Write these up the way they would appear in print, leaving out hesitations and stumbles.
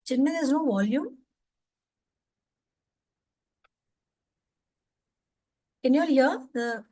Chinmay, there's no volume. Can you all hear the?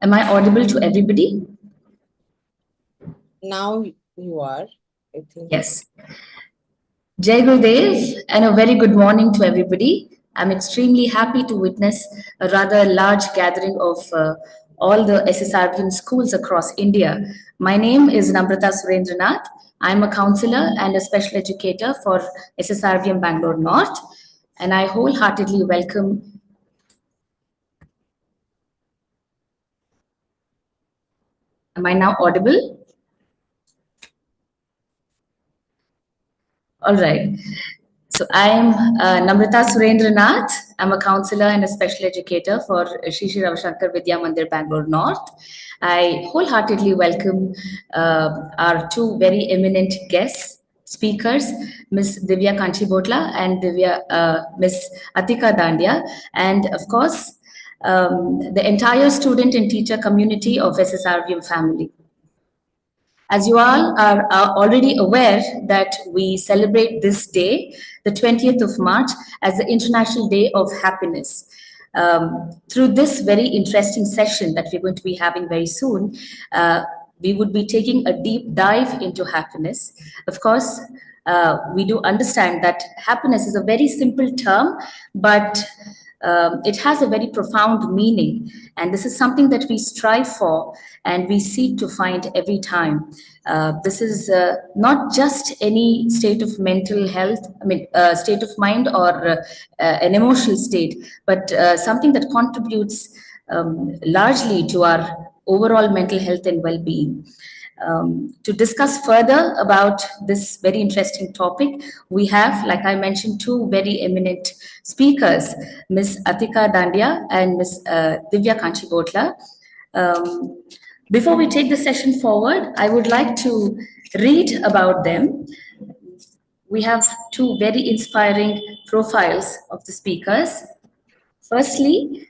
Am I audible to everybody? Now you are, I think. Yes. Jai Gurudev, and a very good morning to everybody. I'm extremely happy to witness a rather large gathering of all the SSRVM schools across India. My name is Namrata Surendranath. I'm a counselor and a special educator for SSRVM Bangalore North, and I wholeheartedly welcome. Am I now audible? All right. So I'm Namrata Surendranath. I'm a counselor and a special educator for Shri Shri Ravashankar Vidya Mandir, Bangalore North. I wholeheartedly welcome our two very eminent guests, speakers, Ms. Divya Kanchibhotla and Ms. Aticka Dhandia, and of course, the entire student and teacher community of SSRVM family. As you all are already aware that we celebrate this day, the 20th of March, as the International Day of Happiness. Through this very interesting session that we're going to be having very soon, we would be taking a deep dive into happiness. Of course, we do understand that happiness is a very simple term, but it has a very profound meaning, and this is something that we strive for and we seek to find every time. This is not just any state of mental health, state of mind or an emotional state, but something that contributes largely to our overall mental health and well-being. To discuss further about this very interesting topic, we have, like I mentioned, two very eminent speakers, Ms. Aticka Dhandia and Ms. Divya Kanchibhotla. Before we take the session forward, I would like to read about them. We have two very inspiring profiles of the speakers. Firstly,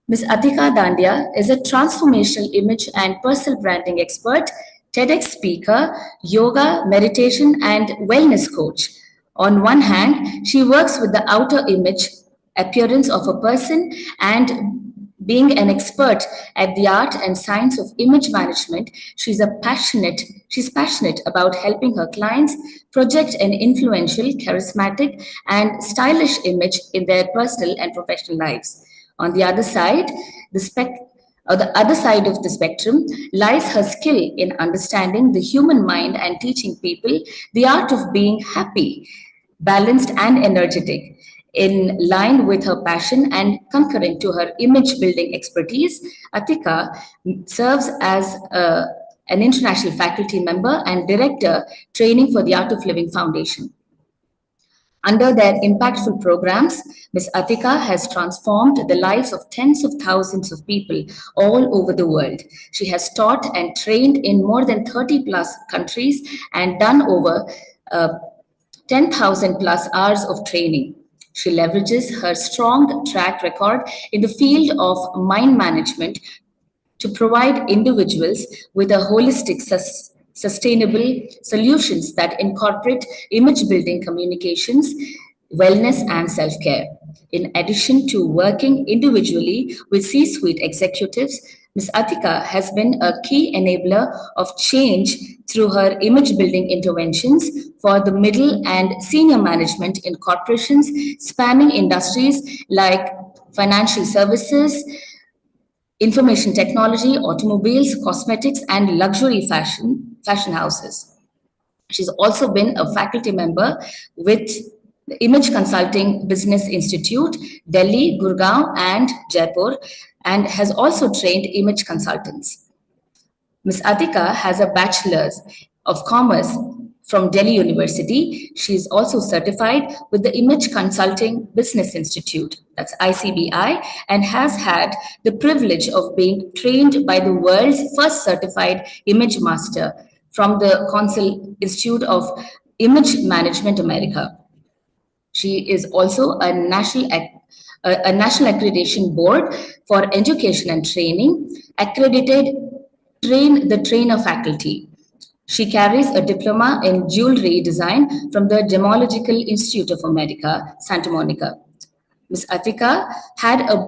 Ms. Aticka Dhandia is a transformational image and personal branding expert, TEDx speaker, yoga, meditation, and wellness coach. On one hand, she works with the outer image appearance of a person, and being an expert at the art and science of image management, she's passionate about helping her clients project an influential, charismatic, and stylish image in their personal and professional lives. On the other side, the other side of the spectrum lies her skill in understanding the human mind and teaching people the art of being happy, balanced, and energetic. In line with her passion and concurrent to her image building expertise, Aticka serves as an international faculty member and director training for the Art of Living Foundation. Under their impactful programs, Ms. Aticka has transformed the lives of tens of thousands of people all over the world. She has taught and trained in more than 30 plus countries and done over 10,000 plus hours of training. She leverages her strong track record in the field of mind management to provide individuals with a holistic, sustainable solutions that incorporate image building communications, wellness, and self care. In addition to working individually with C suite executives, Ms. Aticka has been a key enabler of change through her image building interventions for the middle and senior management in corporations spanning industries like financial services, information technology, automobiles, cosmetics, and luxury fashion houses. She's also been a faculty member with the Image Consulting Business Institute, Delhi, Gurgaon, and Jaipur, and has also trained image consultants. Ms. Aticka has a Bachelor's of Commerce from Delhi University. She is also certified with the Image Consulting Business Institute, that's ICBI, and has had the privilege of being trained by the world's first certified image master from the Council Institute of Image Management America. She is also a national accreditation board for education and training, accredited trainer faculty. She carries a diploma in jewelry design from the Gemological Institute of America, Santa Monica. Ms. Aticka has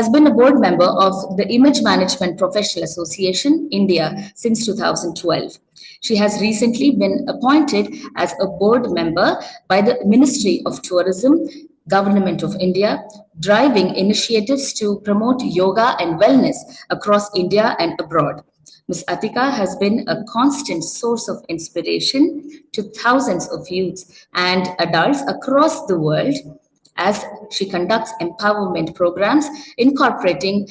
been a board member of the Image Management Professional Association, India, since 2012. She has recently been appointed as a board member by the Ministry of Tourism, Government of India, driving initiatives to promote yoga and wellness across India and abroad. Ms. Aticka has been a constant source of inspiration to thousands of youths and adults across the world as she conducts empowerment programs incorporating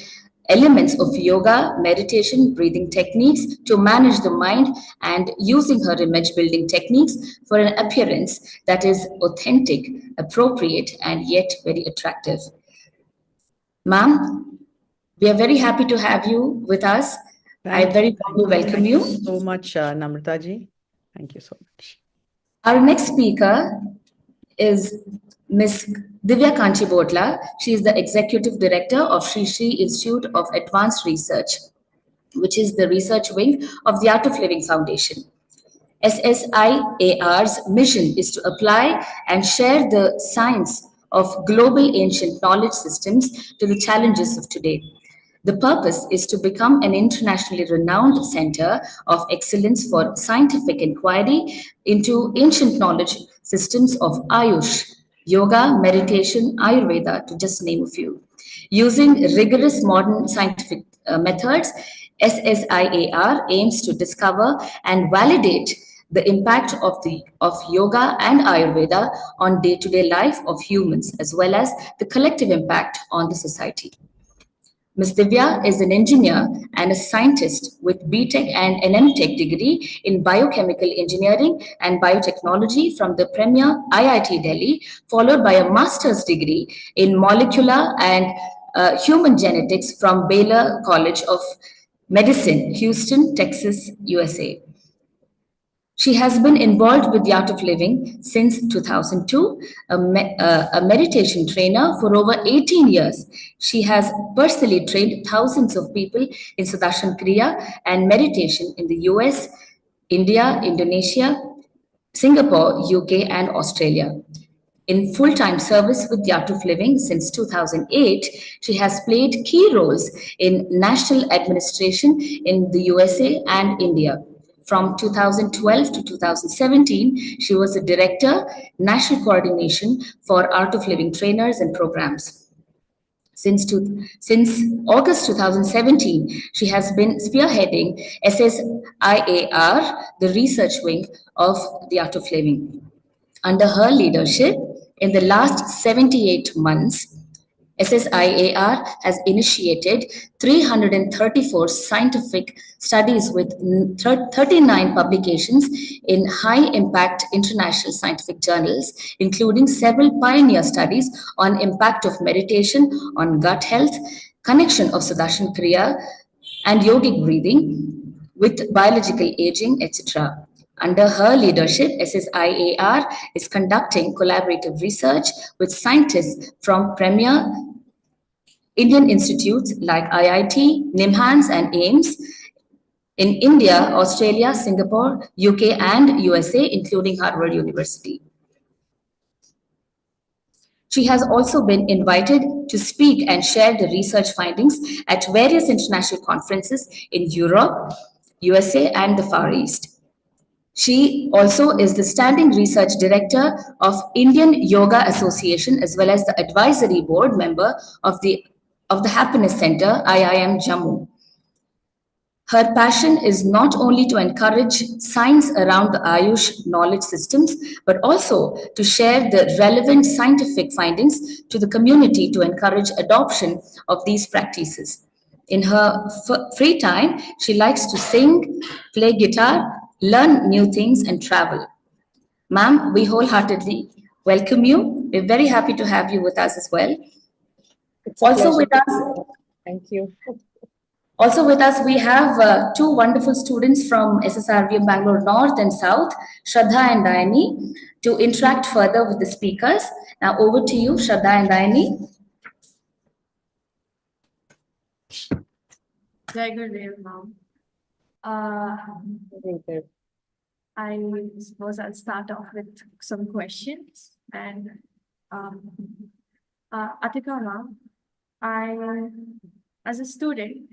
elements of yoga, meditation, breathing techniques to manage the mind and using her image building techniques for an appearance that is authentic, appropriate, and yet very attractive. Ma'am, we are very happy to have you with us. I very warmly welcome you. Thank you so much, Namrata ji. Thank you so much. Our next speaker is Ms. Divya Kanchibhotla. She is the Executive Director of Sri Sri Institute of Advanced Research, which is the research wing of the Art of Living Foundation. SSIAR's mission is to apply and share the science of global ancient knowledge systems to the challenges of today. The purpose is to become an internationally renowned center of excellence for scientific inquiry into ancient knowledge systems of Ayush, yoga, meditation, Ayurveda, to just name a few. Using rigorous modern scientific methods, SSIAR aims to discover and validate the impact of yoga and Ayurveda on day-to-day life of humans, as well as the collective impact on the society. Ms. Divya is an engineer and a scientist with BTech and an MTech degree in biochemical engineering and biotechnology from the premier IIT Delhi, followed by a master's degree in molecular and human genetics from Baylor College of Medicine, Houston, Texas, USA. She has been involved with the Art of Living since 2002, a meditation trainer for over 18 years. She has personally trained thousands of people in Sudarshan Kriya and meditation in the US, India, Indonesia, Singapore, UK, and Australia. In full-time service with the Art of Living since 2008, she has played key roles in national administration in the USA and India. From 2012 to 2017, she was a director, national coordination for Art of Living trainers and programs. Since August 2017, she has been spearheading SSIAR, the research wing of the Art of Living. Under her leadership, in the last 78 months, SSIAR has initiated 334 scientific studies with 39 publications in high-impact international scientific journals, including several pioneer studies on impact of meditation on gut health, connection of Sudarshan Kriya and yogic breathing with biological aging, etc. Under her leadership, SSIAR is conducting collaborative research with scientists from premier Indian institutes like IIT, NIMHANS, and AIMS in India, Australia, Singapore, UK, and USA, including Harvard University. She has also been invited to speak and share the research findings at various international conferences in Europe, USA, and the Far East. She also is the standing research director of Indian Yoga Association as well as the advisory board member of the Happiness Center, IIM Jammu. Her passion is not only to encourage science around the Ayush knowledge systems, but also to share the relevant scientific findings to the community to encourage adoption of these practices. In her free time, she likes to sing, play guitar, learn new things, and travel. Ma'am, we wholeheartedly welcome you. We're very happy to have you with us as well. It's a Also with pleasure. us, Thank you. Also with us, we have two wonderful students from SSRVM Bangalore North and South, Shraddha and Dayani, to interact further with the speakers. Now over to you, Shraddha and Dayani. Jai Gurudev, ma'am. Thank you. I suppose I'll start off with some questions. And Aticka, ma'am, as a student,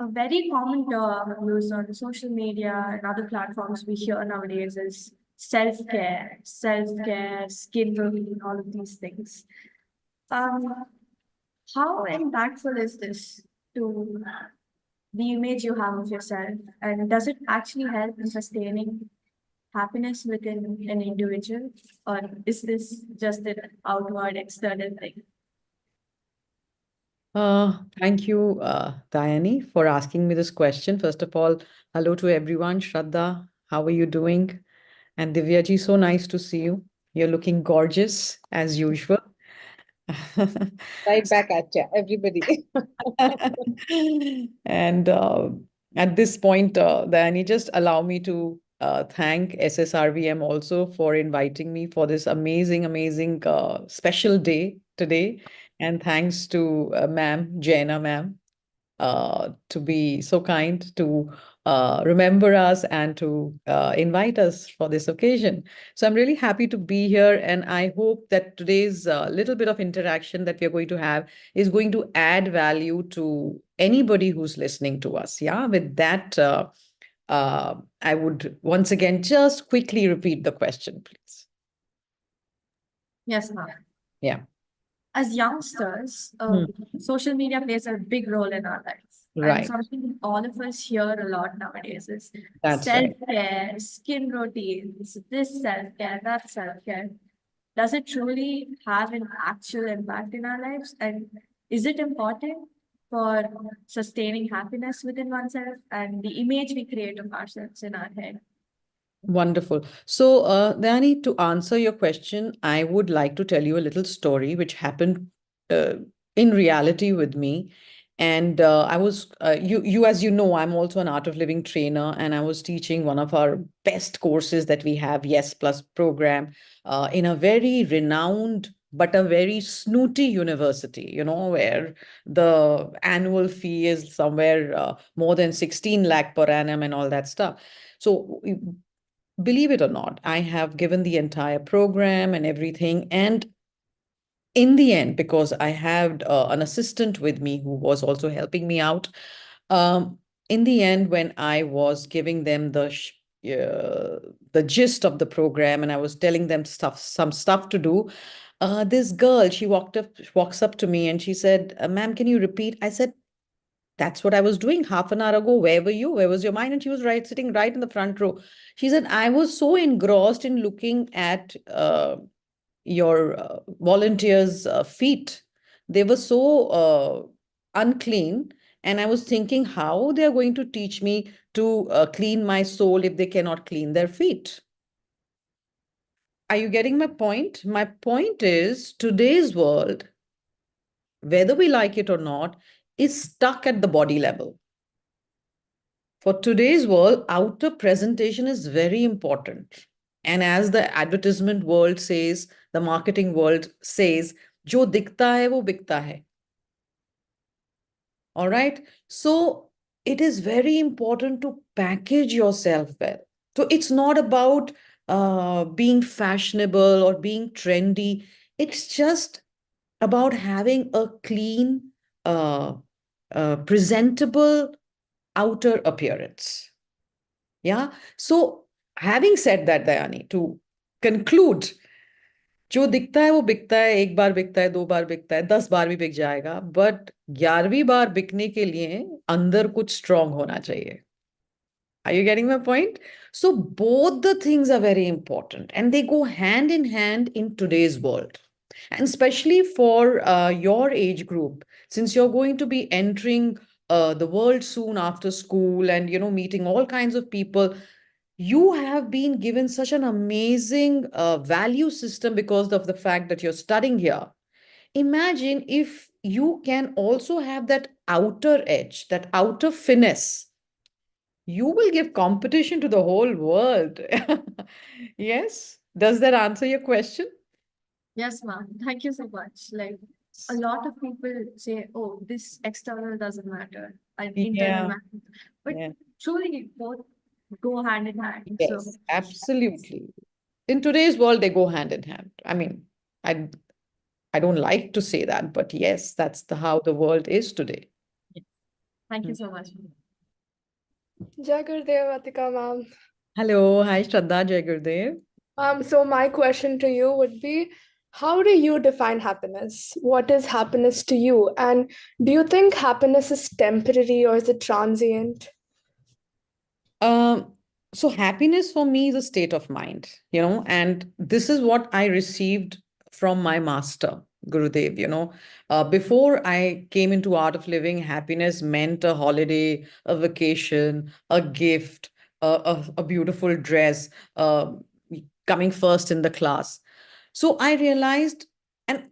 a very common term used on social media and other platforms we hear nowadays is self-care, skin routine, all of these things. How impactful is this to the image you have of yourself? And does it actually help in sustaining happiness within an individual? Or is this just an outward external thing? Thank you, Dayani, for asking me this question. First of all, hello to everyone. Shraddha, how are you doing? And Divya ji, so nice to see you. You're looking gorgeous as usual. Right back at you, everybody. And at this point, Dayani, just allow me to thank SSRVM also for inviting me for this amazing, amazing special day today. And thanks to ma'am, Jaina ma'am, to be so kind to remember us and to invite us for this occasion. So I'm really happy to be here, and I hope that today's little bit of interaction that we're going to have is going to add value to anybody who's listening to us. Yeah, with that, I would once again just quickly repeat the question, please. Yes, ma'am. Yeah. As youngsters, social media plays a big role in our lives. Right. And something all of us hear a lot nowadays is That's right. self-care, skin routines, this self-care, that self-care. Does it truly have an actual impact in our lives? And is it important for sustaining happiness within oneself and the image we create of ourselves in our head? Wonderful. So, Dani, to answer your question, I would like to tell you a little story which happened in reality with me. And I was, as you know, I'm also an Art of Living trainer, and I was teaching one of our best courses that we have, Yes Plus program, in a very renowned but a very snooty university, you know, where the annual fee is somewhere more than 16 lakh per annum and all that stuff. So believe it or not, I have given the entire program and everything. And in the end, because I had an assistant with me who was also helping me out, in the end, when I was giving them the gist of the program and I was telling them some stuff to do, this girl, she walks up to me and she said, "Ma'am, can you repeat?" I said, "That's what I was doing half an hour ago. Where were you? Where was your mind?" And she was sitting right in the front row. She said, "I was so engrossed in looking at your volunteers' feet they were so unclean. And I was thinking how they are going to teach me to clean my soul if they cannot clean their feet. Are you getting my point? My point is today's world, whether we like it or not, is stuck at the body level. For today's world, outer presentation is very important. And as the advertisement world says, the marketing world says, जो दिखता है वो बिकता है. All right. So it is very important to package yourself well. So it's not about being fashionable or being trendy. It's just about having a clean, presentable outer appearance. Yeah. So having said that, Dayani, to conclude, जो दिखता है वो बिकता है, एक बार बिकता है, 2 बार बिकता है, 10 बार भी बिक जाएगा, बट 11वीं बार बिकने के लिए अंदर कुछ स्ट्रांग होना चाहिए. Are you getting my point? So both the things are very important and they go hand in hand in today's world. And especially for your age group, since you're going to be entering the world soon after school and, meeting all kinds of people, you have been given such an amazing value system because of the fact that you're studying here. Imagine if you can also have that outer edge, that outer finesse. You will give competition to the whole world. Yes. Does that answer your question? Yes, ma'am. Thank you so much. Like a lot of people say, oh, this external doesn't matter, and internal Yeah. matters. But Yeah. truly both go hand in hand. So Yes, absolutely. In today's world, they go hand in hand. I mean, I don't like to say that, but yes, that's how the world is today. thank you so much. Jai Gurudev, Aticka ma'am. Hello, hi Shraddha, Jai Gurudev. So my question to you would be, how do you define happiness? What is happiness to you? And do you think happiness is temporary or is it transient? Um, so happiness for me is a state of mind, and this is what I received from my master, Gurudev, before I came into art of living, happiness meant a holiday, a vacation, a gift, a beautiful dress, coming first in the class. So I realized, and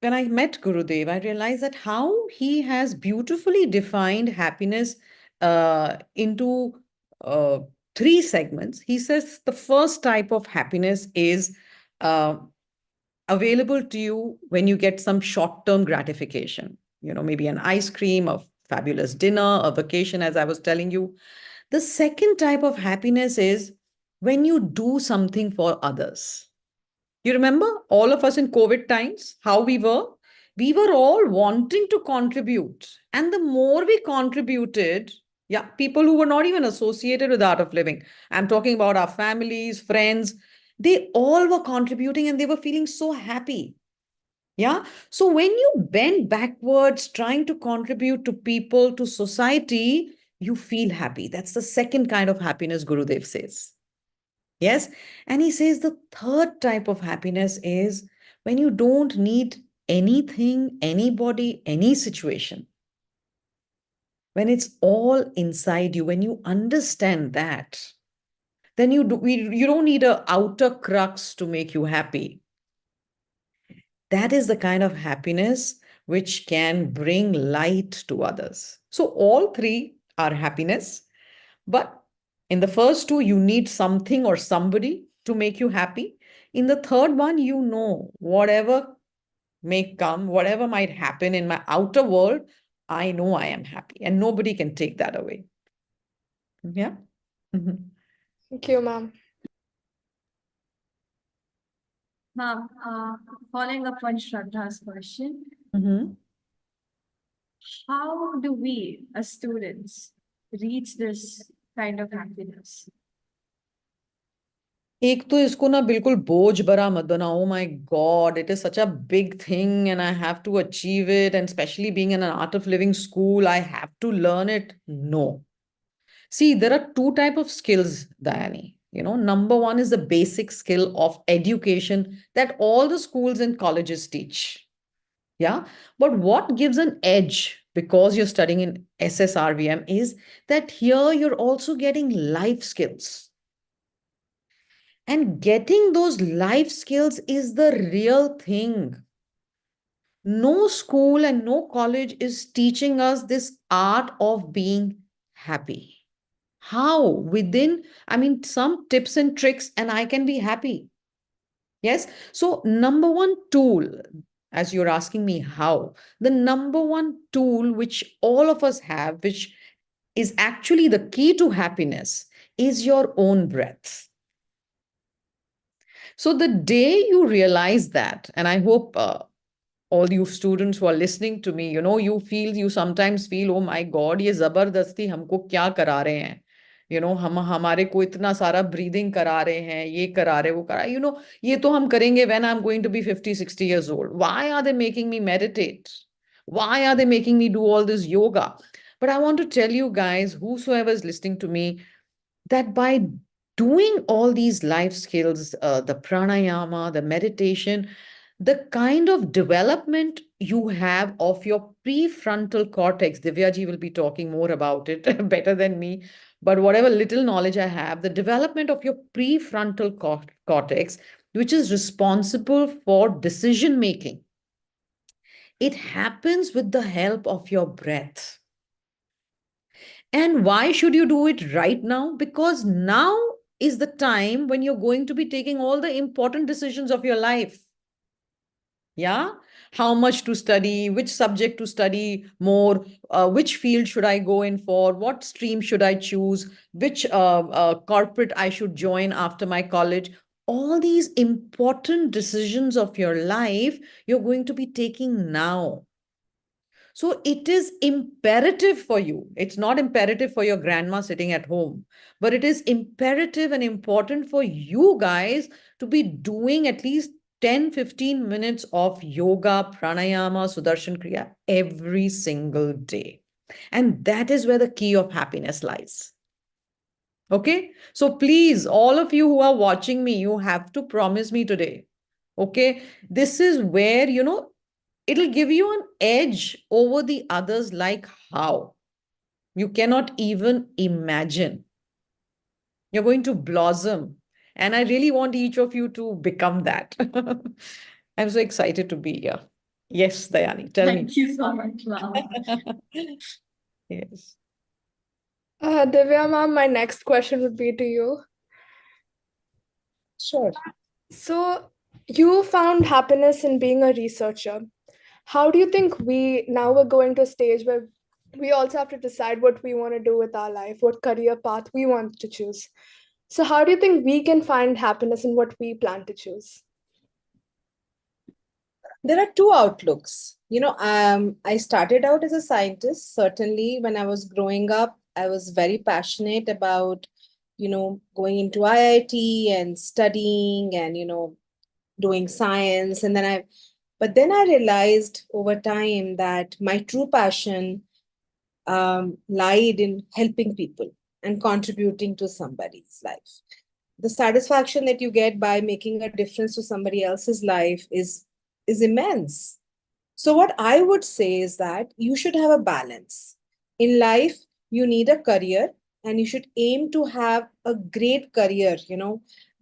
when I met Gurudev, I realized that how he has beautifully defined happiness into uh, 3 segments. He says the first type of happiness is uh, available to you when you get some short-term gratification, maybe an ice cream, a fabulous dinner, a vacation, as I was telling you. The second type of happiness is when you do something for others. You remember all of us in COVID times, how we were? We were all wanting to contribute. And the more we contributed, yeah, people who were not even associated with art of living, I'm talking about our families, friends, they all were contributing and they were feeling so happy. Yeah. So when you bend backwards, trying to contribute to people, to society, you feel happy. That's the second kind of happiness Gurudev says. Yes. And he says the third type of happiness is when you don't need anything, anybody, any situation. When it's all inside you, when you understand that, then you don't need an outer crux to make you happy. That is the kind of happiness which can bring light to others. So all 3 are happiness, but in the first 2, you need something or somebody to make you happy. In the third one, whatever may come, whatever might happen in my outer world, I know I am happy and nobody can take that away. Yeah. Mhm. Thank you, ma'am. Ma'am, following up on Shraddha's question, Mhm. how do we as students reach this kind of happiness? एक तो इसको ना बिल्कुल बोझ भरा मत बनाओ. My god, it is such a big thing and I have to achieve it, and especially being in an Art of Living school I have to learn it. No. See, there are 2 types of skills, Dayani. Number 1 is the basic skill of education that all the schools and colleges teach. Yeah. But what gives an edge because you're studying in SSRVM is that here you're also getting life skills. And getting those life skills is the real thing. No school and no college is teaching us this art of being happy. How? Within, some tips and tricks, and I can be happy. Yes. So, number one tool, as you're asking me how, the number one tool which all of us have, which is actually the key to happiness, is your own breath. So, the day you realize that, and I hope all you students who are listening to me, you sometimes feel, oh my God, ये जबरदस्ती हमको क्या करा रहे हैं? हम हमारे को इतना सारा breathing करा रहे हैं, ये करा रहे, वो करा, ये तो हम करेंगे when I'm going to be 50, 60 years old. Why are they making me meditate? Why are they making me do all this yoga? But I want to tell you guys, whosoever is listening to me, that by doing all these life skills, the pranayama, the meditation, the kind of development you have of your prefrontal cortex, Divya ji will be talking more about it better than me, but whatever little knowledge I have, the development of your prefrontal cortex, which is responsible for decision making, it happens with the help of your breath. And why should you do it right now? Because now is the time when you're going to be taking all the important decisions of your life. Yeah. How much to study, which subject to study more, which field should I go in for, what stream should I choose, which corporate I should join after my college. All these important decisions of your life, you're going to be taking now. So it is imperative for you. It's not imperative for your grandma sitting at home, but it is imperative and important for you guys to be doing at least 10, 15 minutes of yoga, pranayama, Sudarshan Kriya every single day. And that is where the key of happiness lies. Okay. So please, all of you who are watching me, you have to promise me today. Okay. This is where, it'll give you an edge over the others, like how? You cannot even imagine. You're going to blossom. And I really want each of you to become that. I'm so excited to be here. Yes, Dayani, tell me. Thank you so much, ma'am. Yes. Divya ma'am, my next question would be to you. Sure. So, you found happiness in being a researcher. How do you think now we're going to a stage where we also have to decide what we want to do with our life, what career path we want to choose? So, how do you think we can find happiness in what we plan to choose? There are two outlooks. I started out as a scientist. Certainly, when I was growing up, I was very passionate about, going into IIT and studying and, doing science. But then I realized over time that my true passion lied in helping people and contributing to somebody's life. The satisfaction that you get by making a difference to somebody else's life is immense. So what I would say is that you should have a balance. In life, you need a career and you should aim to have a great career,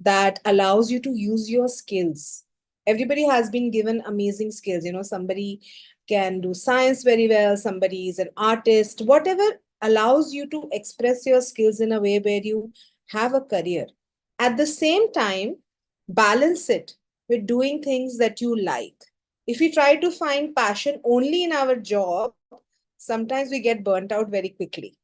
that allows you to use your skills. Everybody has been given amazing skills. Somebody can do science very well, somebody is an artist, whatever allows you to express your skills in a way where you have a career. At the same time, balance it with doing things that you like. If we try to find passion only in our job, sometimes we get burnt out very quickly.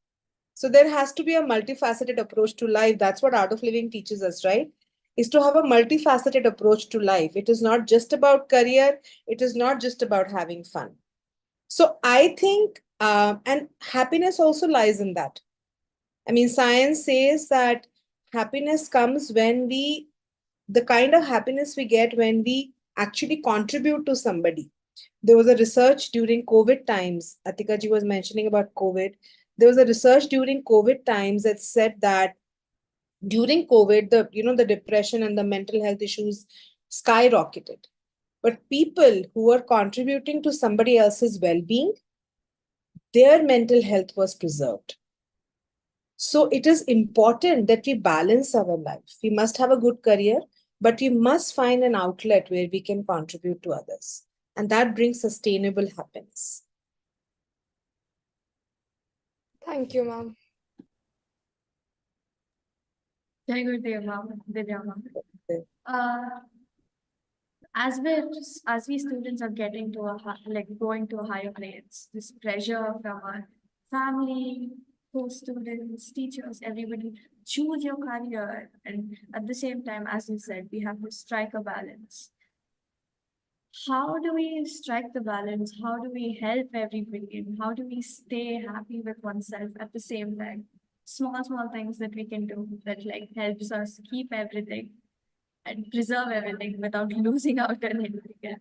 So there has to be a multifaceted approach to life. That's what Art of Living teaches us, right? Is to have a multifaceted approach to life. It is not just about career. It is not just about having fun. So I think, and happiness also lies in that. Science says that happiness comes when the kind of happiness we get when we actually contribute to somebody. There was a research during COVID times. Aticka ji was mentioning about COVID. There was a research during COVID times that said that during COVID, the depression and the mental health issues skyrocketed. But people who were contributing to somebody else's well-being, their mental health was preserved. So it is important that we balance our life. We must have a good career, but we must find an outlet where we can contribute to others. And that brings sustainable happiness. Thank you, ma'am. Very good, Divya, ma'am. Okay. As we students are getting to going to a higher grades, this pressure from our family, co-students, teachers, everybody, choose your career, and at the same time, as you said, we have to strike a balance. How do we strike the balance? How do we help everybody? And how do we stay happy with oneself at the same time? Small things that we can do that helps us keep everything and preserve everything without losing out on anything else.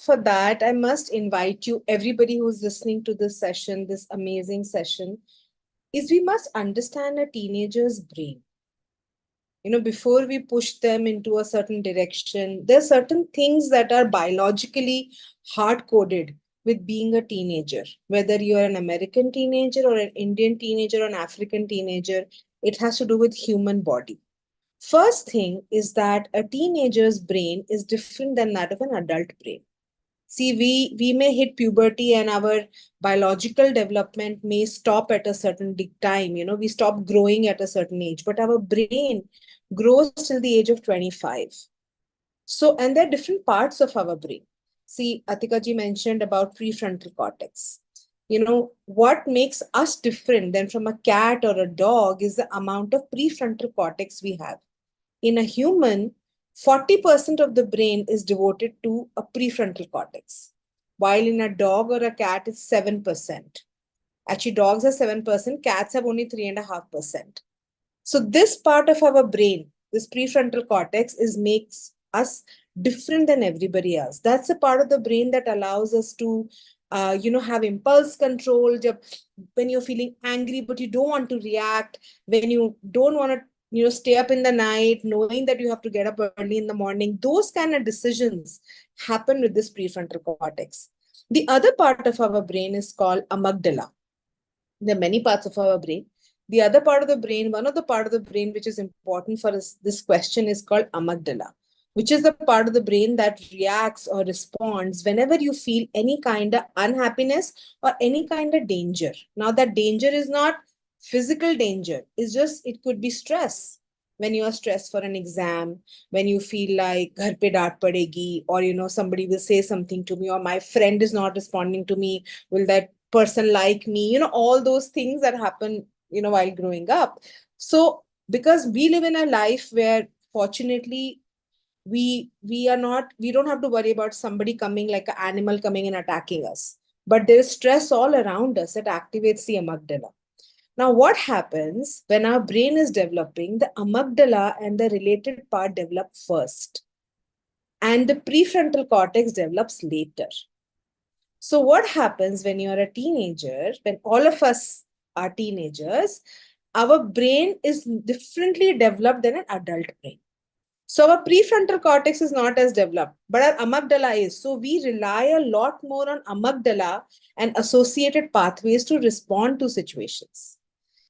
For that, I must invite you, everybody who's listening to this session, this amazing session, is we must understand a teenager's brain. Before we push them into a certain direction, there are certain things that are biologically hard-coded with being a teenager. Whether you're an American teenager or an Indian teenager or an African teenager, it has to do with human body. First thing is that a teenager's brain is different than that of an adult brain. See, we may hit puberty and our biological development may stop at a certain time. We stop growing at a certain age, but our brain grows till the age of 25. So, and there are different parts of our brain. See, Aticka ji mentioned about prefrontal cortex. What makes us different than from a cat or a dog is the amount of prefrontal cortex we have. In a human, 40% of the brain is devoted to a prefrontal cortex, while in a dog or a cat, it's 7%. Actually, dogs are 7%, cats have only 3.5%. So this part of our brain, this prefrontal cortex, makes us different than everybody else. That's a part of the brain that allows us to, have impulse control. When you're feeling angry, but you don't want to react, when you don't want to stay up in the night, knowing that you have to get up early in the morning, those kind of decisions happen with this prefrontal cortex. The other part of our brain is called amygdala. There are many parts of our brain. The other part of the brain, one of the part of the brain which is important for us, this question is called amygdala, which is the part of the brain that reacts or responds whenever you feel any kind of unhappiness or any kind of danger. Now that danger is not physical danger, it could be stress. When you are stressed for an exam, when you feel like ghar pe daat padegi, or somebody will say something to me, or my friend is not responding to me, will that person like me? All those things that happen while growing up. So because we live in a life where fortunately we don't have to worry about somebody coming like an animal coming and attacking us, but there is stress all around us that activates the amygdala. Now what happens when our brain is developing? The amygdala and the related part develop first, and the prefrontal cortex develops later. So what happens when you're a teenager, when all of us are teenagers, our brain is differently developed than an adult brain. So our prefrontal cortex is not as developed, but our amygdala is. So we rely a lot more on amygdala and associated pathways to respond to situations.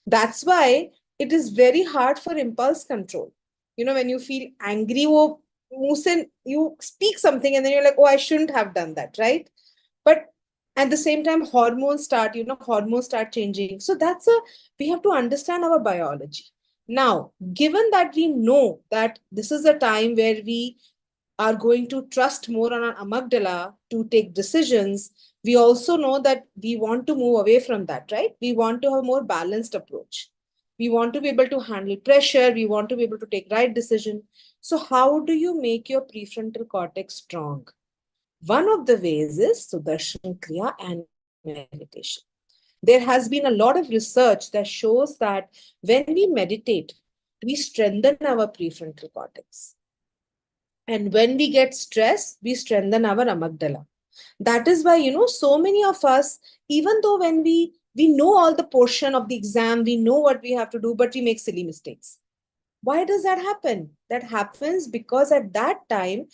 That's why it is very hard for impulse control. When you feel angry, you speak something and then you're like, oh, I shouldn't have done that, right? But at the same time, hormones start changing. So we have to understand our biology. Now, given that we know that this is a time where we are going to trust more on our amygdala to take decisions, we also know that we want to move away from that, right? We want to have a more balanced approach. We want to be able to handle pressure. We want to be able to take right decision. So how do you make your prefrontal cortex strong? One of the ways is Sudarshan Kriya and meditation. There has been a lot of research that shows that when we meditate, we strengthen our prefrontal cortex. And when we get stressed, we strengthen our amygdala. That is why, so many of us, even though when we know all the portion of the exam, we know what we have to do, but we make silly mistakes. Why does that happen? That happens because at that time,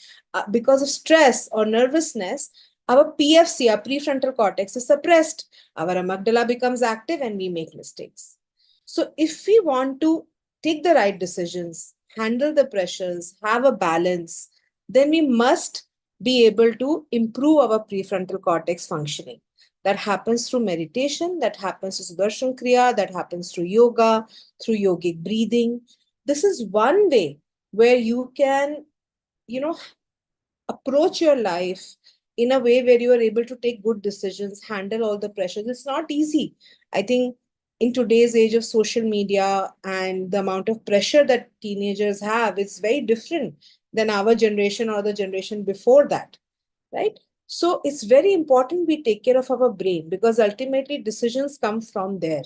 because of stress or nervousness, our PFC, our prefrontal cortex, is suppressed. Our amygdala becomes active and we make mistakes. So, if we want to take the right decisions, handle the pressures, have a balance, then we must be able to improve our prefrontal cortex functioning. That happens through meditation, that happens through Sudarshan Kriya, that happens through yoga, through yogic breathing. This is one way where you can, you know, approach your life in a way where you are able to take good decisions, handle all the pressures. It's not easy. I think in today's age of social media and the amount of pressure that teenagers have, it's very different than our generation or the generation before that, right? So it's very important we take care of our brain because ultimately decisions come from there.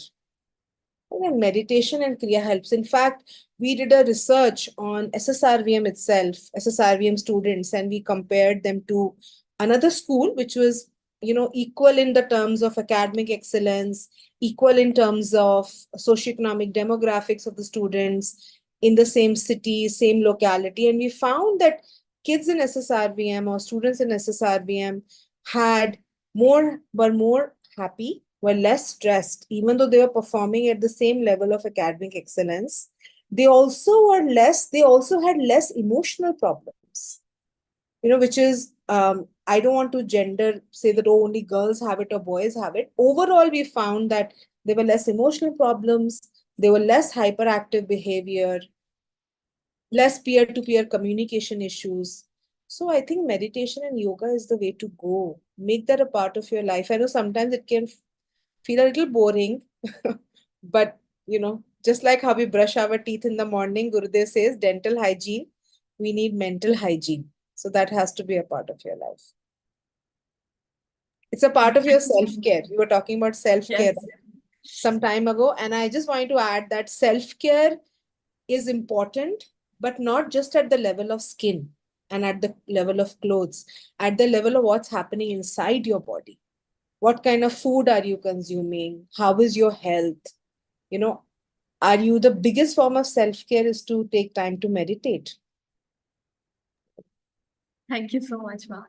And meditation and Kriya helps. In fact, we did a research on SSRVM itself, SSRVM students, and we compared them to another school, which was, equal in the terms of academic excellence, equal in terms of socioeconomic demographics of the students in the same city, same locality. And we found that kids in SSRVM or students in SSRVM were more happy, were less stressed, even though they were performing at the same level of academic excellence. They also had less emotional problems, which is, I don't want to say that oh, only girls have it or boys have it. Overall, we found that there were less emotional problems, there were less hyperactive behavior, less peer-to-peer communication issues. So I think meditation and yoga is the way to go. Make that a part of your life. I know sometimes it can feel a little boring, but just like how we brush our teeth in the morning, Gurudev says dental hygiene, we need mental hygiene. So that has to be a part of your life. It's a part of your self-care. You were talking about self-care Yes. some time ago, and I just wanted to add that self-care is important, but not just at the level of skin and at the level of clothes, at the level of what's happening inside your body. What kind of food are you consuming? How is your health? Are you the biggest form of self-care is to take time to meditate? Thank you so much, ma'am.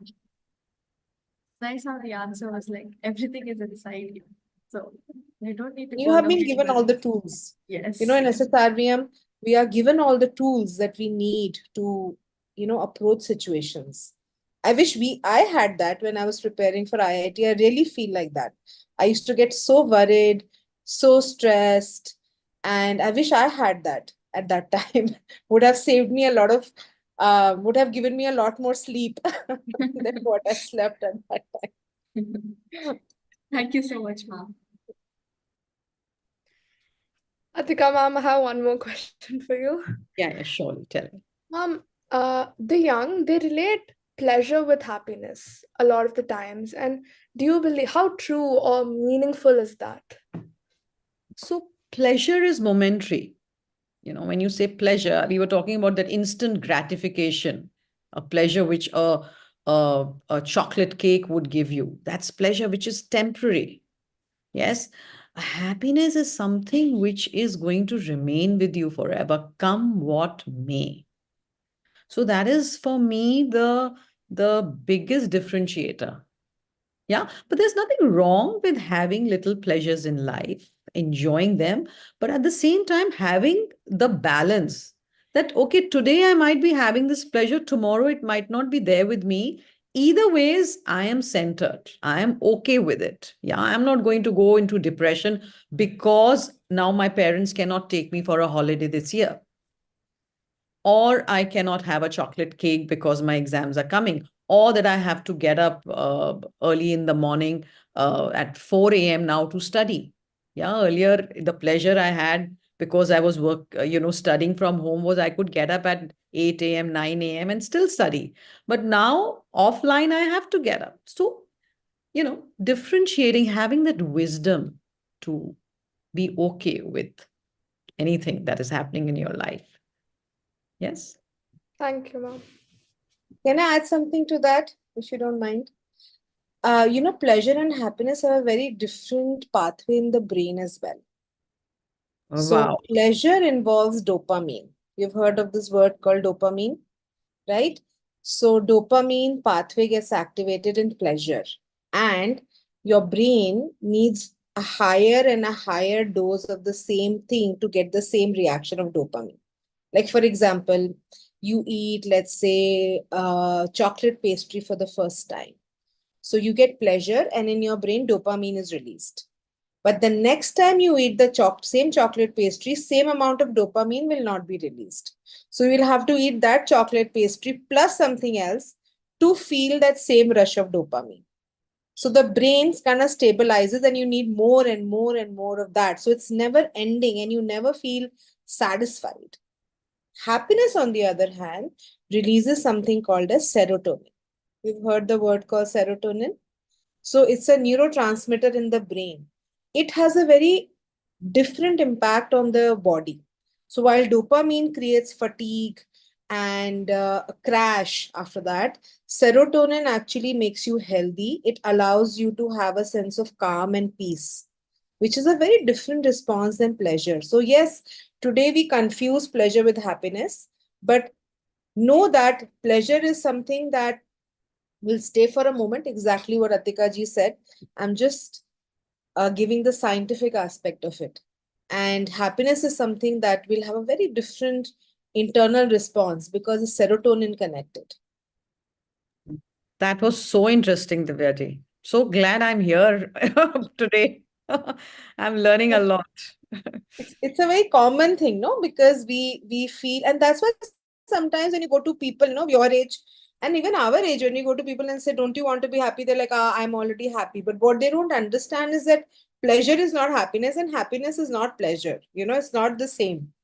Nice how the answer was like everything is inside you. So you don't need to You go have been looking given for all the it. tools. Yes. In SSRVM, we are given all the tools that we need to, approach situations. I had that when I was preparing for IIT. I really feel like that. I used to get so worried, so stressed, and I wish I had that at that time. Would have saved me a lot of, would have given me a lot more sleep than what I slept at that time. Thank you so much, ma'am. Aticka, ma'am, I have one more question for you. Yeah, surely. Tell me. Ma'am, the young, they relate pleasure with happiness a lot of the times. And do you believe, how true or meaningful is that? So, pleasure is momentary. When you say pleasure, we were talking about that instant gratification, a pleasure which a chocolate cake would give you. That's pleasure which is temporary. Yes. Happiness is something which is going to remain with you forever, come what may. So that is for me the biggest differentiator. Yeah, but there's nothing wrong with having little pleasures in life, enjoying them, but at the same time having the balance that, okay, today I might be having this pleasure, tomorrow it might not be there with me. Either ways, I am centered. I am okay with it. Yeah, I'm not going to go into depression because now my parents cannot take me for a holiday this year, or I cannot have a chocolate cake because my exams are coming, or that I have to get up early in the morning at 4 a.m. now to study. Yeah, earlier the pleasure I had because I was studying from home was I could get up at 8 a.m., 9 a.m. and still study. But now offline, I have to get up. So, differentiating, having that wisdom to be okay with anything that is happening in your life. Yes. Thank you, ma'am. Can I add something to that, if you don't mind? Pleasure and happiness have a very different pathway in the brain as well. Wow. So pleasure involves dopamine. You've heard of this word called dopamine, right? So dopamine pathway gets activated in pleasure, and your brain needs a higher and a higher dose of the same thing to get the same reaction of dopamine. Like, for example, you eat, let's say, chocolate pastry for the first time. So you get pleasure, and in your brain, dopamine is released. But the next time you eat the same chocolate pastry, same amount of dopamine will not be released. So you'll have to eat that chocolate pastry plus something else to feel that same rush of dopamine. So the brain kind of stabilizes and you need more and more and more of that. So it's never ending and you never feel satisfied. Happiness, on the other hand, releases something called as serotonin. We've heard the word called serotonin. So it's a neurotransmitter in the brain. It has a very different impact on the body. So while dopamine creates fatigue and a crash after that, serotonin actually makes you healthy. It allows you to have a sense of calm and peace, which is a very different response than pleasure. So yes, today we confuse pleasure with happiness, but know that pleasure is something that will stay for a moment, exactly what Aticka ji said. I'm just giving the scientific aspect of it. And happiness is something that will have a very different internal response because it's serotonin connected. That was so interesting, Divya. So glad I'm here today. I'm learning a lot. It's a very common thing, no? Because we feel, and that's why sometimes when you go to people, your age and even our age, when you go to people and say, "Don't you want to be happy?" They're like, "Ah, I'm already happy." But what they don't understand is that pleasure is not happiness, and happiness is not pleasure. It's not the same.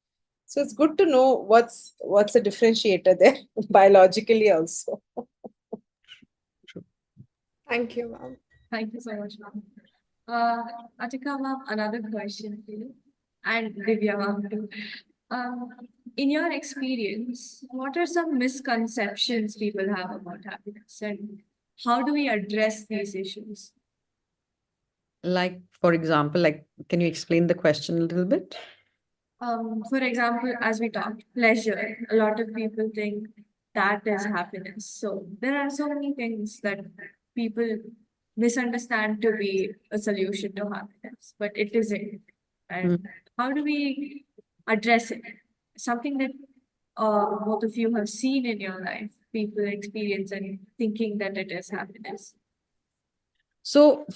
So it's good to know what's a differentiator there biologically also. Thank you, ma'am. Thank you so much, ma'am. Aticka, ma'am, another question for you, and Divya, ma'am, too. Um, in your experience, what are some misconceptions people have about happiness, and how do we address these issues? Like, for example, can you explain the question a little bit? For example, as we talked, pleasure. A lot of people think that is happiness. So there are so many things that people misunderstand to be a solution to happiness, but it isn't. Mm. And how do we address it? Something that both of you have seen in your life, people experience and thinking that it is happiness. So,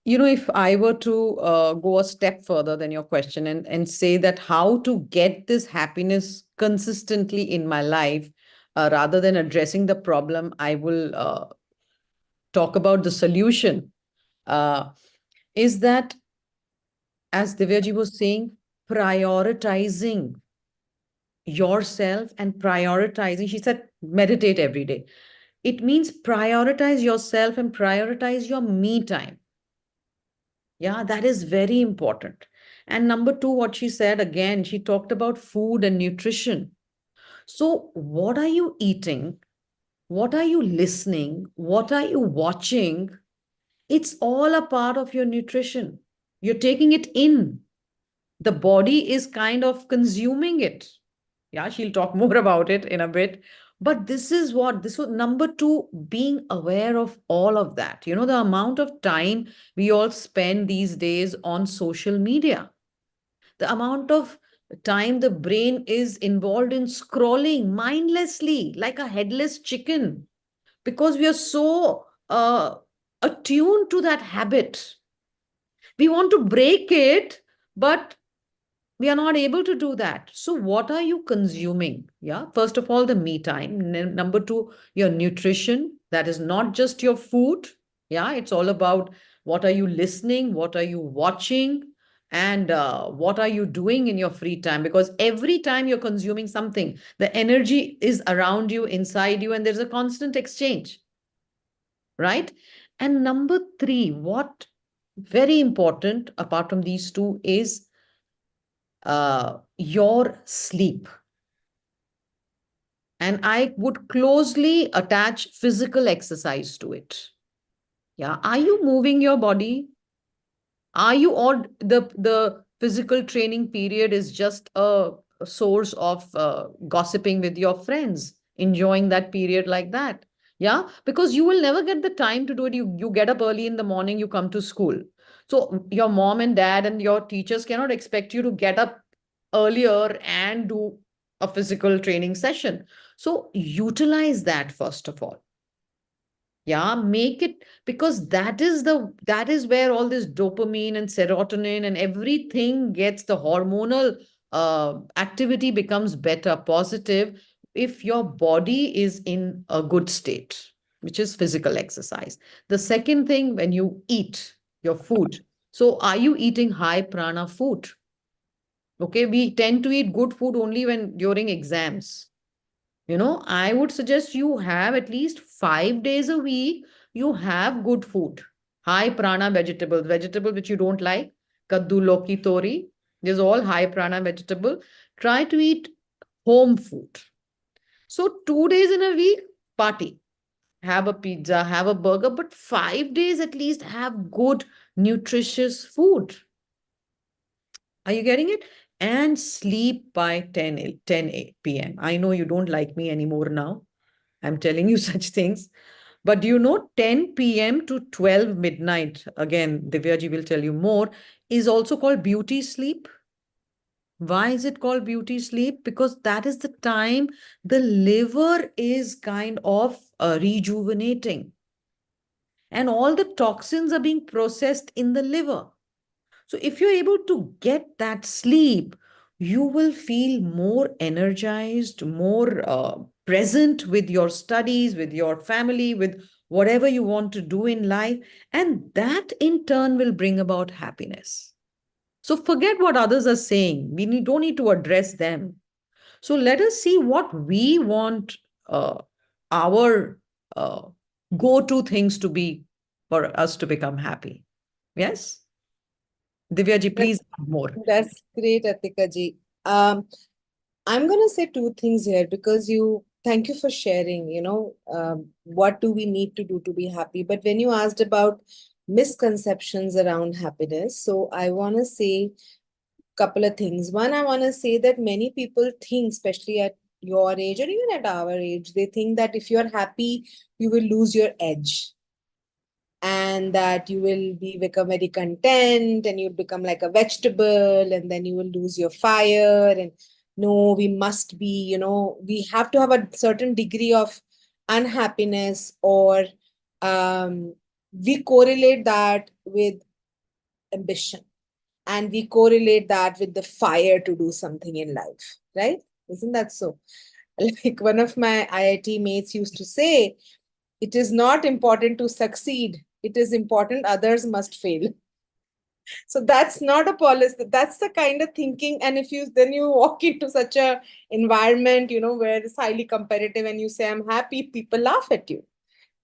if I were to go a step further than your question and say that how to get this happiness consistently in my life, rather than addressing the problem, I will talk about the solution. Uh, is that, as Divyaji was saying, prioritizing yourself and prioritizing, she said, meditate every day. It means prioritize yourself and prioritize your me time. Yeah, that is very important. And number two, what she said again, she talked about food and nutrition. So, what are you eating? What are you listening? What are you watching? It's all a part of your nutrition. You're taking it in. The body is kind of consuming it. Yeah, she'll talk more about it in a bit. But this was number two, being aware of all of that. The amount of time we all spend these days on social media, the amount of time the brain is involved in scrolling mindlessly like a headless chicken because we are so attuned to that habit. We want to break it, but we are not able to do that. So what are you consuming? Yeah, first of all, the me time. Number two, your nutrition. That is not just your food. Yeah, it's all about what are you listening, what are you watching, and what are you doing in your free time, because every time you're consuming something, the energy is around you, inside you, and there's a constant exchange, right? And number three, what very important apart from these two is your sleep. And I would closely attach physical exercise to it. Yeah. Are you moving your body? Are you, or the physical training period is just a source of gossiping with your friends, enjoying that period like that. Yeah, because you will never get the time to do it. You get up early in the morning, you come to school. So your mom and dad and your teachers cannot expect you to get up earlier and do a physical training session. So utilize that first of all. Yeah, make it, because that is where all this dopamine and serotonin and everything gets, the hormonal activity becomes better, positive, if your body is in a good state, which is physical exercise. The second thing, when you eat your food, so are you eating high prana food? Okay, we tend to eat good food only when during exams. I would suggest you have at least 5 days a week, you have good food. High prana vegetables, vegetable which you don't like, kaddu, loki, tori, there's all high prana vegetable. Try to eat home food. So 2 days in a week, party. Have a pizza, have a burger, but 5 days at least have good, nutritious food. Are you getting it? And sleep by 10 p.m. I know you don't like me anymore now. I'm telling you such things. But 10 p.m. to 12 midnight, again, Divyaji will tell you more, is also called beauty sleep. Why is it called beauty sleep? Because that is the time the liver is kind of rejuvenating. And all the toxins are being processed in the liver. So if you're able to get that sleep, you will feel more energized, more present with your studies, with your family, with whatever you want to do in life. And that in turn will bring about happiness. So forget what others are saying. Don't need to address them. So let us see what we want our go-to things to be for us to become happy. Yes? Divyaji, please add more. That's great, Aticka ji. I'm going to say two things here because thank you for sharing, what do we need to do to be happy? But when you asked about misconceptions around happiness, so I want to say a couple of things. One, I want to say that many people think, especially at your age or even at our age, they think that if you're happy, you will lose your edge and that you will become very content and you'll become like a vegetable and then you will lose your fire. And no, we must be, we have to have a certain degree of unhappiness, or we correlate that with ambition and we correlate that with the fire to do something in life, right? Isn't that so? Like one of my IIT mates used to say, it is not important to succeed. It is important others must fail. So that's not a policy. That's the kind of thinking. And if you then you walk into such a environment, where it's highly competitive and you say, I'm happy, people laugh at you,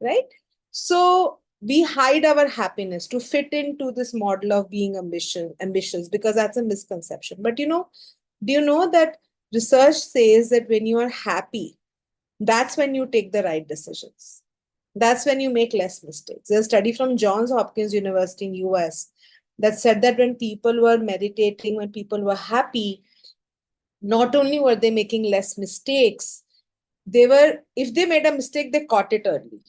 right? So we hide our happiness to fit into this model of being ambitious, because that's a misconception. But do you know that research says that when you are happy, that's when you take the right decisions. That's when you make less mistakes. There's a study from Johns Hopkins University in US that said that when people were meditating, when people were happy, not only were they making less mistakes, if they made a mistake, they caught it early.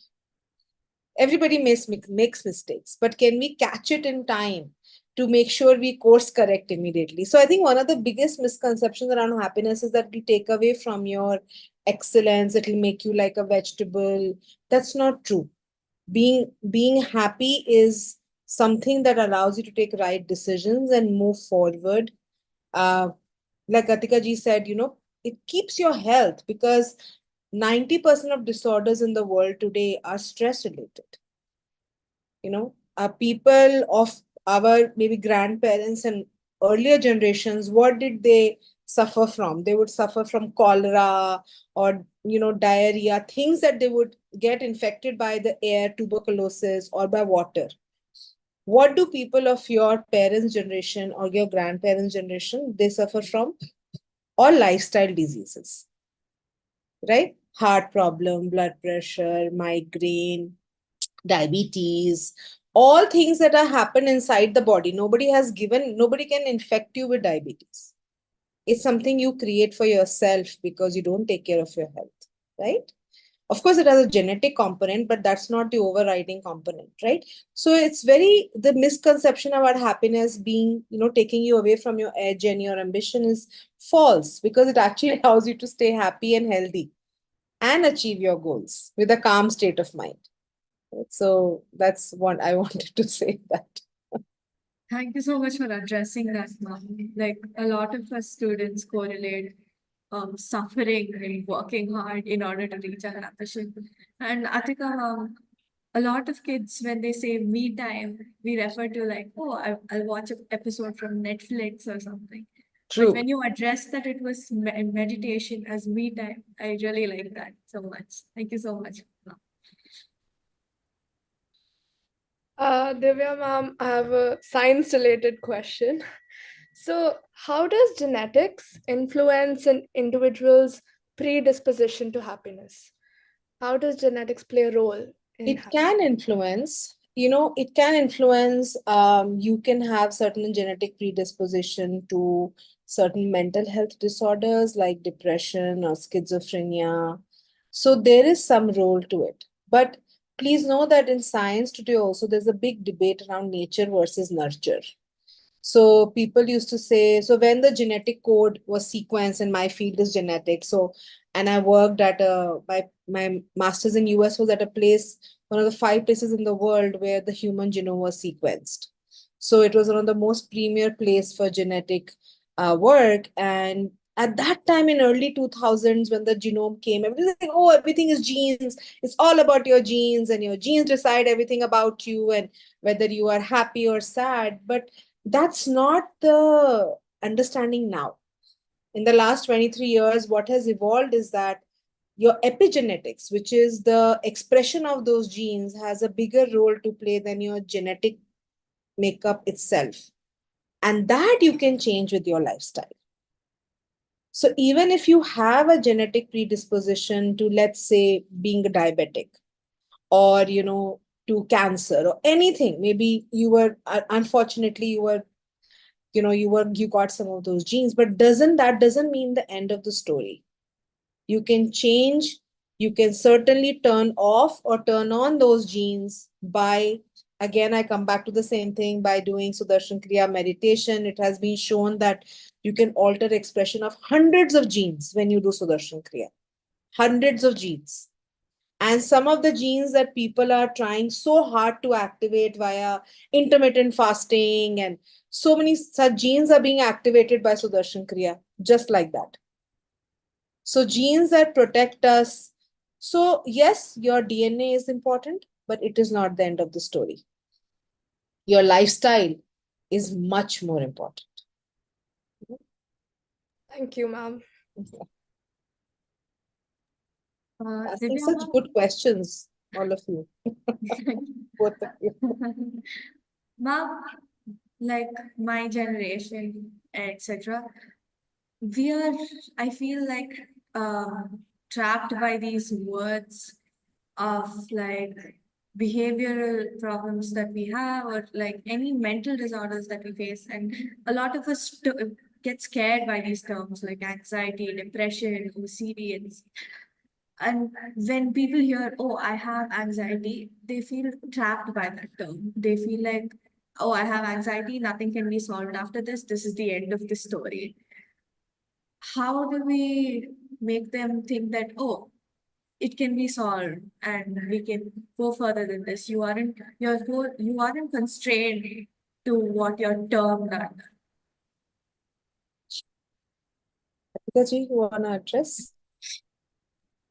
Everybody makes mistakes, but can we catch it in time to make sure we course correct immediately? So I think one of the biggest misconceptions around happiness is that it'll take away from your excellence, it'll make you like a vegetable. That's not true. Being happy is something that allows you to take right decisions and move forward. Like Aticka ji said, it keeps your health, because 90% of disorders in the world today are stress related. People of our maybe grandparents and earlier generations, what did they suffer from? They would suffer from cholera or diarrhea, things that they would get infected by the air, tuberculosis, or by water. What do people of your parents' generation or your grandparents' generation, they suffer from? All lifestyle diseases, right? Heart problem, blood pressure, migraine, diabetes, all things that are happen inside the body. Nobody can infect you with diabetes. It's something you create for yourself because you don't take care of your health, right? Of course, it has a genetic component, but that's not the overriding component, right? So it's the misconception about happiness being, taking you away from your edge and your ambition is false, because it actually allows you to stay happy and healthy and achieve your goals with a calm state of mind. So that's what I wanted to say that. Thank you so much for addressing that, ma'am. Like a lot of us students correlate suffering and working hard in order to reach our ambition. And Aticka, a lot of kids, when they say me time, we refer to like, oh, I'll watch an episode from Netflix or something. But True. when you address that it was meditation as me time, I really like that so much. Thank you so much. Divya ma'am, I have a science related question. So, how does genetics influence an individual's predisposition to happiness? How does genetics play a role in It happiness? can influence, it can influence. You can have certain genetic predisposition to certain mental health disorders like depression or schizophrenia. So there is some role to it. But please know that in science today also there's a big debate around nature versus nurture. So people used to say, so when the genetic code was sequenced, and my field is genetics, so and I worked at my master's in US was at a place, one of the 5 places in the world where the human genome was sequenced. So it was one of the most premier place for genetic work. And at that time in early 2000s, when the genome came, everything was like, oh, everything is genes. It's all about your genes, and your genes decide everything about you and whether you are happy or sad. But that's not the understanding now. In the last 23 years, what has evolved is that your epigenetics, which is the expression of those genes, has a bigger role to play than your genetic makeup itself. And that you can change with your lifestyle. So even if you have a genetic predisposition to, let's say, being a diabetic, or, to cancer or anything, maybe you were, unfortunately, you got some of those genes, but doesn't mean the end of the story. You can change, you can certainly turn off or turn on those genes by, again, I come back to the same thing, by doing Sudarshan Kriya meditation. It has been shown that you can alter expression of hundreds of genes when you do Sudarshan Kriya. Hundreds of genes. And some of the genes that people are trying so hard to activate via intermittent fasting, and so many such genes are being activated by Sudarshan Kriya, just like that. So genes that protect us. So yes, your DNA is important, but it is not the end of the story. Your lifestyle is much more important. Thank you, ma'am. Asking Divya, such good questions, all of you. Both of you. ma'am, like my generation, etc., we are, I feel like, trapped by these words of like behavioral problems that we have, or like any mental disorders that we face. And a lot of us get scared by these terms like anxiety, depression, OCD, and when people hear, oh, I have anxiety, they feel trapped by that term. They feel like, oh, I have anxiety, nothing can be solved after this. This is the end of the story. How do we make them think that, oh, it can be solved and we can go further than this? You aren't constrained to what you're termed at. Aticka ji, you want to address?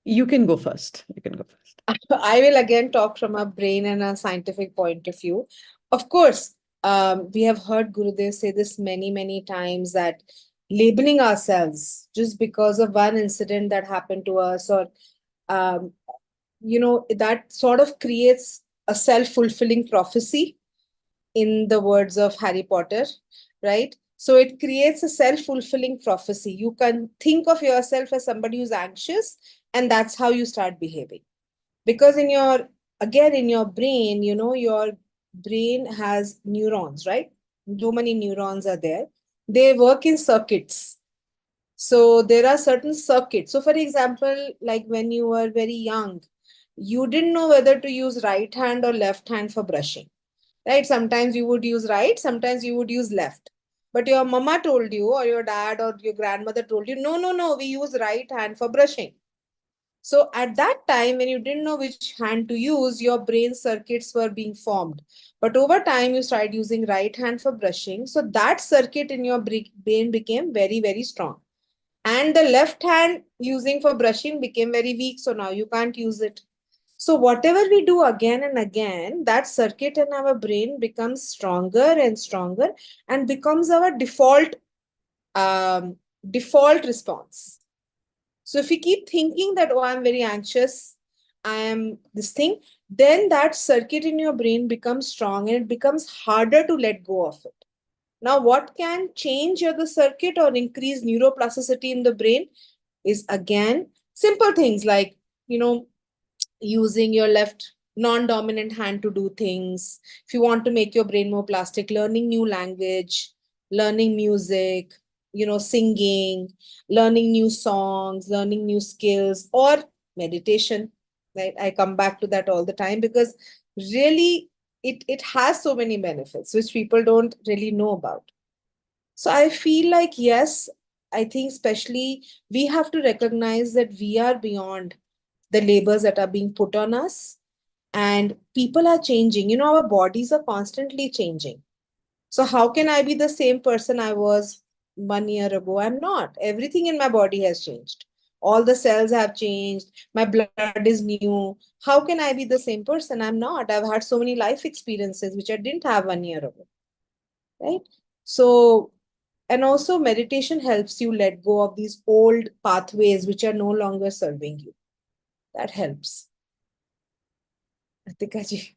You can go first. You can go first. I will again talk from a brain and a scientific point of view. Of course, we have heard Gurudev say this many, many times, that labeling ourselves just because of one incident that happened to us, or, that sort of creates a self-fulfilling prophecy, in the words of Harry Potter, right? So it creates a self-fulfilling prophecy. You can think of yourself as somebody who's anxious, and that's how you start behaving. Because in your brain, your brain has neurons, right? So many neurons are there. They work in circuits. So there are certain circuits. So for example, like when you were very young, you didn't know whether to use right hand or left hand for brushing, right? Sometimes you would use right, sometimes you would use left. But your mama told you, or your dad or your grandmother told you, no, no, no, we use right hand for brushing. So at that time, when you didn't know which hand to use, your brain circuits were being formed. But over time, you started using right hand for brushing. So that circuit in your brain became very, very strong. And the left hand using for brushing became very weak. So now you can't use it. So whatever we do again and again, that circuit in our brain becomes stronger and stronger and becomes our um, default response. So if we keep thinking that, oh, I'm very anxious, I am this thing, then that circuit in your brain becomes strong and it becomes harder to let go of it. Now, what can change the circuit or increase neuroplasticity in the brain is again simple things like, using your left non-dominant hand to do things. If you want to make your brain more plastic, learning new language, learning music, singing, learning new songs, learning new skills, or meditation. Right? I come back to that all the time because really it has so many benefits which people don't really know about. So I feel like, yes, I think especially we have to recognize that we are beyond the labors that are being put on us, and people are changing. Our bodies are constantly changing. So how can I be the same person I was 1 year ago? I'm not. Everything in my body has changed. All the cells have changed. My blood is new. How can I be the same person? I'm not. I've had so many life experiences which I didn't have 1 year ago. Right? So, and also meditation helps you let go of these old pathways which are no longer serving you. That helps. Aticka ji.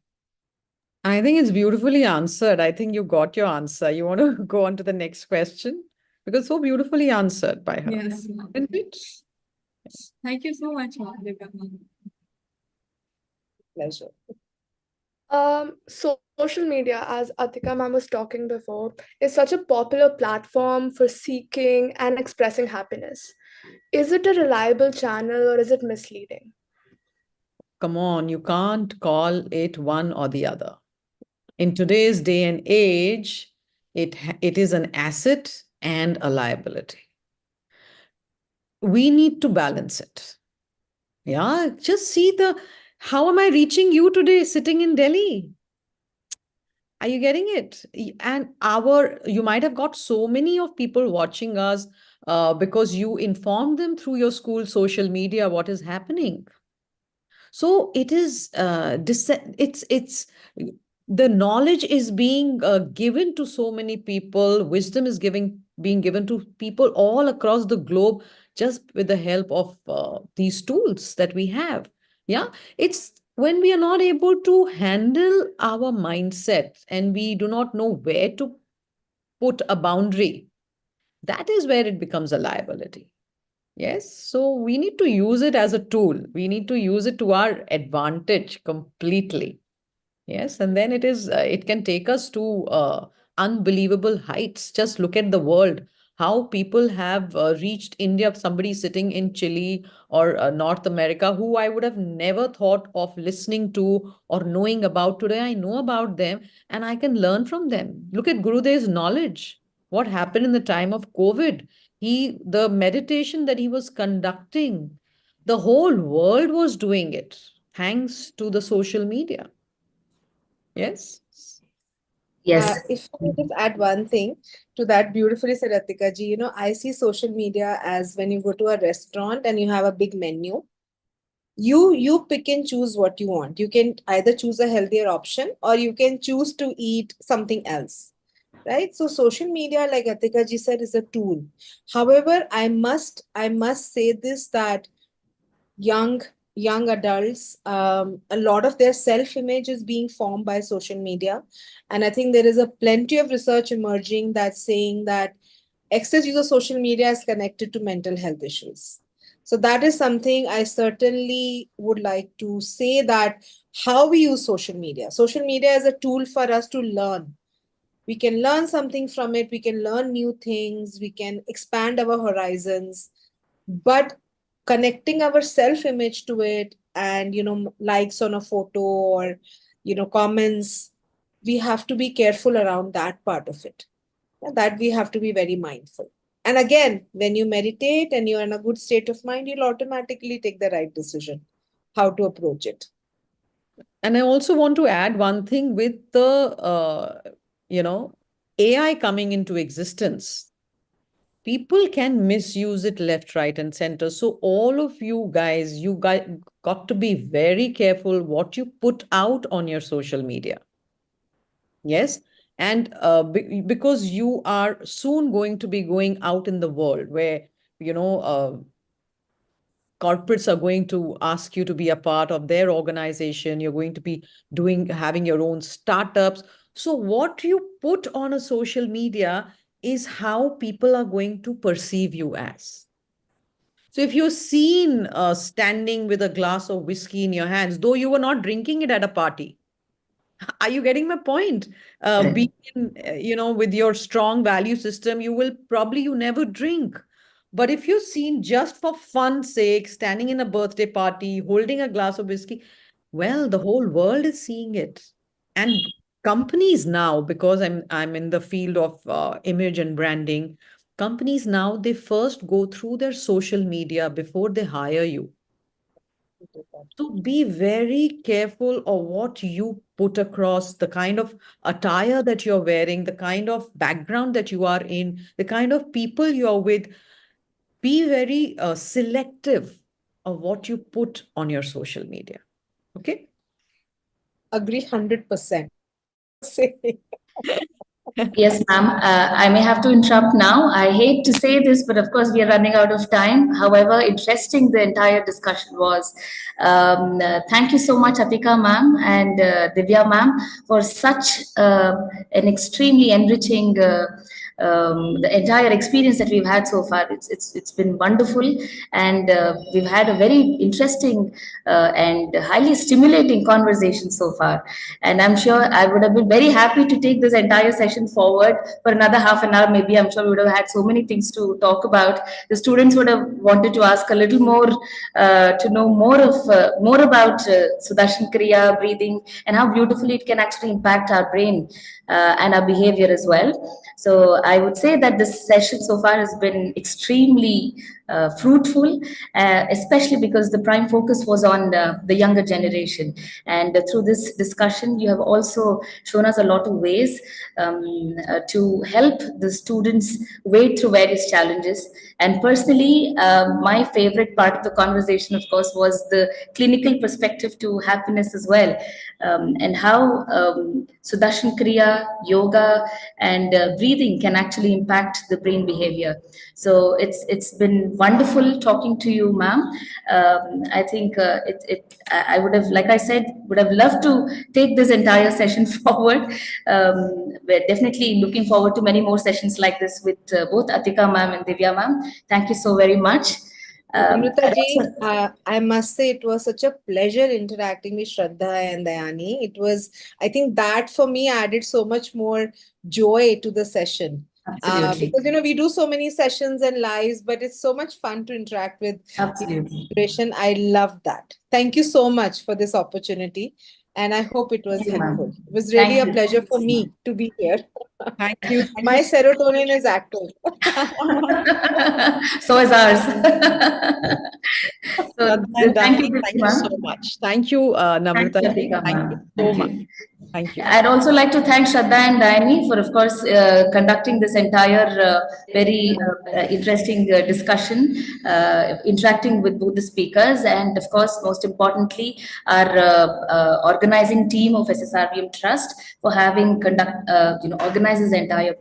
I think it's beautifully answered. I think you got your answer. You want to go on to the next question? Because so beautifully answered by her. Yes. Isn't it? Thank you so much, Divya. Pleasure. Social media, as Aticka ma'am was talking before, is such a popular platform for seeking and expressing happiness. Is it a reliable channel or is it misleading? Come on, you can't call it one or the other. In today's day and age, it is an asset and a liability. We need to balance it. Yeah, just see how am I reaching you today sitting in Delhi? Are you getting it? And you might have got so many of people watching us because you informed them through your school social media what is happening. So it is it's the knowledge is being given to so many people. Wisdom is being given to people all across the globe just with the help of these tools that we have. Yeah, it's when we are not able to handle our mindset and we do not know where to put a boundary, that is where it becomes a liability. Yes, so we need to use it as a tool. We need to use it to our advantage completely. Yes, and then it can take us to unbelievable heights. Just look at the world, how people have reached India. Somebody sitting in Chile or North America who I would have never thought of listening to or knowing about. Today I know about them and I can learn from them. Look at Gurudev's knowledge. What happened in the time of COVID? The meditation that he was conducting, the whole world was doing it thanks to the social media. Yes. Yes. If I may just add one thing to that, beautifully said, Aticka ji. I see social media as when you go to a restaurant and you have a big menu. You pick and choose what you want. You can either choose a healthier option or you can choose to eat something else. Right? So social media, like Aticka ji said, is a tool. However, I must say this, that young adults, a lot of their self-image is being formed by social media, and I think there is a plenty of research emerging that's saying that excess use of social media is connected to mental health issues. So that is something I certainly would like to say, that how we use social media is a tool for us to learn, We can learn something from it. We can learn new things. We can expand our horizons. But connecting our self-image to it and, likes on a photo or, comments, we have to be careful around that part of it. That we have to be very mindful. And again, when you meditate and you're in a good state of mind, you'll automatically take the right decision how to approach it. And I also want to add one thing with you know, AI coming into existence. People can misuse it left, right, and center. So all of you guys got to be very careful what you put out on your social media. Yes. And because you are soon going to be going out in the world where, corporates are going to ask you to be a part of their organization. You're going to be having your own startups. So what you put on a social media is how people are going to perceive you as. So if you're seen standing with a glass of whiskey in your hands, though you were not drinking it at a party, are you getting my point? Being, with your strong value system, you never drink. But if you're seen just for fun's sake, standing in a birthday party, holding a glass of whiskey, well, the whole world is seeing it. And companies now, because I'm in the field of image and branding, companies now, they first go through their social media before they hire you. So be very careful of what you put across, the kind of attire that you're wearing, the kind of background that you are in, the kind of people you are with. Be very selective of what you put on your social media. Okay? Agree 100%. Yes, ma'am. I may have to interrupt now. I hate to say this, but of course, we are running out of time. However, interesting the entire discussion was. Thank you so much, Aticka ma'am and Divya ma'am, for such an extremely enriching the entire experience that we've had so far. It's been wonderful, and we've had a very interesting and highly stimulating conversation so far. And I'm sure I would have been very happy to take this entire session forward for another half an hour. Maybe I'm sure we would have had so many things to talk about. The students would have wanted to ask a little more, to know more about Sudarshan Kriya, breathing, and how beautifully it can actually impact our brain and our behavior as well. So I would say that this session so far has been extremely fruitful, especially because the prime focus was on the younger generation. And through this discussion, you have also shown us a lot of ways to help the students wade through various challenges. And personally, my favorite part of the conversation, of course, was the clinical perspective to happiness as well, and how Sudarshan Kriya, yoga, and breathing can actually impact the brain behavior. So it's been wonderful talking to you, ma'am. I think I would have, like I said, would have loved to take this entire session forward. We're definitely looking forward to many more sessions like this with both Aticka ma'am and Divya ma'am. Thank you so very much. Namrata ji, I must say it was such a pleasure interacting with Shraddha and Dayani. It was, I think that for me added so much more joy to the session. Absolutely. Because, we do so many sessions and lives, but it's so much fun to interact with Absolutely. the generation. I love that. Thank you so much for this opportunity. And I hope it was Thank you, ma'am. helpful. It was really Thank a you. pleasure for me to be here. Thank you. My serotonin is active. So is ours. So Shraddha and thank Dani, you, thank you so ma'am. much. Thank you, Thank you, Namrata ji. Aticka, Thank you ma'am. so Thank much. you. Thank you. I'd also like to thank Shraddha and Dayani for, of course, conducting this entire very interesting discussion, interacting with both the speakers, and of course, most importantly, our organizing team of SSRVM Trust for having organized this entire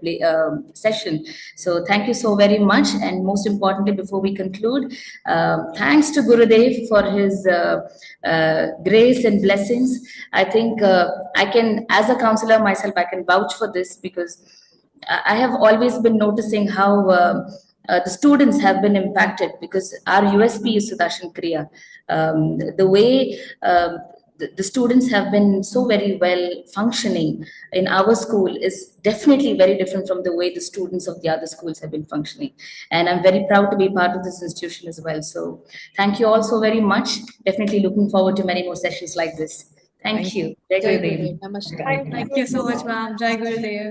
session. So thank you so very much, and most importantly, before we conclude, thanks to Gurudev for his grace and blessings. I think I can, as a counselor myself, I can vouch for this because I have always been noticing how the students have been impacted because our USP is Sudarshan Kriya. The way the students have been so very well functioning in our school is definitely very different from the way the students of the other schools have been functioning. And I'm very proud to be part of this institution as well. So thank you all so very much. Definitely looking forward to many more sessions like this. Thank Thank you. Jai Jai Gurudev. Gurudev. Namaskar. Thank Thank you so much, ma'am. Jai Gurudev.